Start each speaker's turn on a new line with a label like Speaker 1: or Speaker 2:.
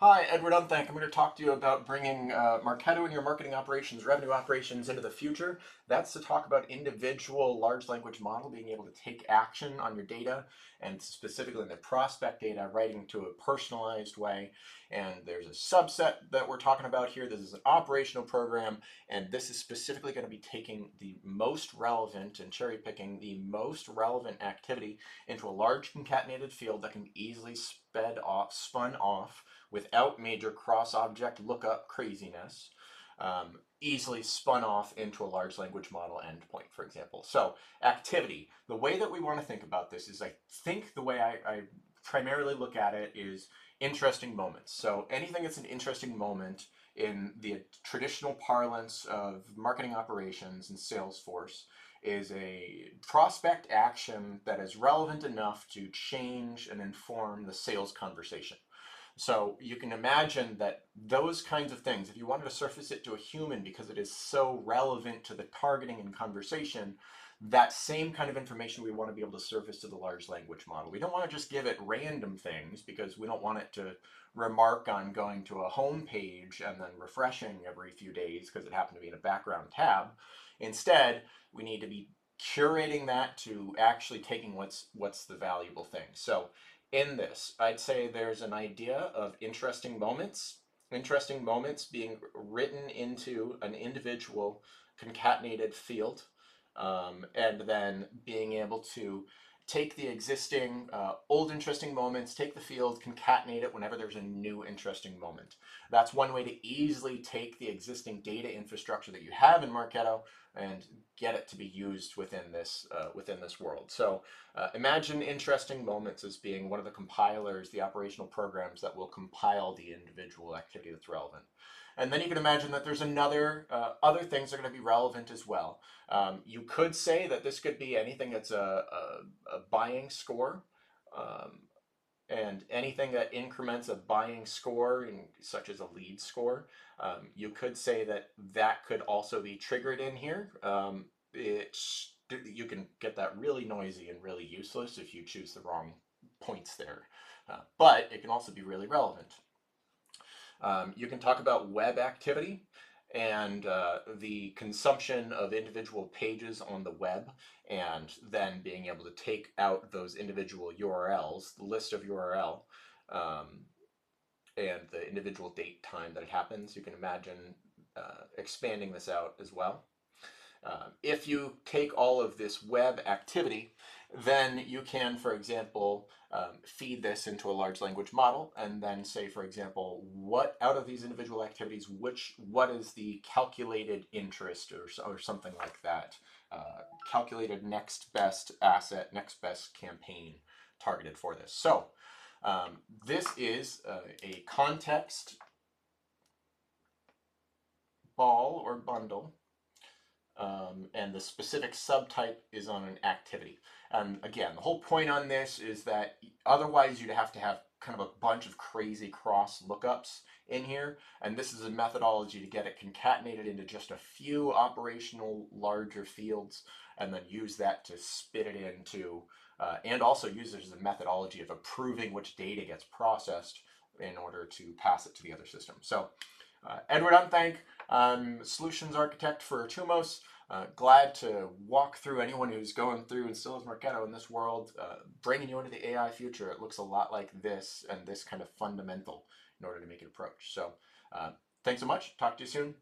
Speaker 1: Hi, Edward Unthank. I'm going to talk to you about bringing Marketo and your marketing operations, revenue operations into the future. That's to talk about individual large language model being able to take action on your data and specifically in the prospect data, writing to a personalized way. And there's a subset that we're talking about here. This is an operational program, and this is specifically going to be taking the most relevant and cherry picking the most relevant activity into a large concatenated field that can be easily spun off without major cross-object lookup craziness, easily spun off into a large language model endpoint, for example. So activity, the way that we want to think about this is I think the way I primarily look at it is interesting moments. So anything that's an interesting moment in the traditional parlance of marketing operations and Salesforce is a prospect action that is relevant enough to change and inform the sales conversation. So you can imagine that those kinds of things, if you wanted to surface it to a human because it is so relevant to the targeting and conversation, that same kind of information we want to be able to surface to the large language model. We don't want to just give it random things because we don't want it to remark on going to a home page and then refreshing every few days because it happened to be in a background tab. Instead, we need to be curating that to actually taking what's the valuable thing. So in this, I'd say there's an idea of interesting moments being written into an individual concatenated field, and then being able to take the existing old interesting moments, take the field, concatenate it whenever there's a new interesting moment. That's one way to easily take the existing data infrastructure that you have in Marketo and get it to be used within this world. So imagine interesting moments as being one of the compilers, the operational programs that will compile the individual activity that's relevant. And then you can imagine that there's other things that are going to be relevant as well. You could say that this could be anything that's a buying score, and anything that increments a buying score, such as a lead score. You could say that that could also be triggered in here. You can get that really noisy and really useless if you choose the wrong points there. But it can also be really relevant. You can talk about web activity and the consumption of individual pages on the web, and then being able to take out those individual URLs, the list of URL, and the individual date time that it happens. You can imagine expanding this out as well. If you take all of this web activity, then you can, for example, feed this into a large language model and then say, for example, what out of these individual activities, what is the calculated interest or something like that, calculated next best asset, next best campaign targeted for this. So this is a context ball or bundle. And the specific subtype is on an activity. And again, the whole point on this is that otherwise you'd have to have kind of a bunch of crazy cross lookups in here. And this is a methodology to get it concatenated into just a few operational larger fields and then use that to spit it into, and also use it as a methodology of approving which data gets processed in order to pass it to the other system. So Edward Unthank, solutions architect for Etumos. Glad to walk through anyone who's going through and still has Marketo in this world, bringing you into the AI future. It looks a lot like this and this kind of fundamental in order to make it approach. So thanks so much. Talk to you soon.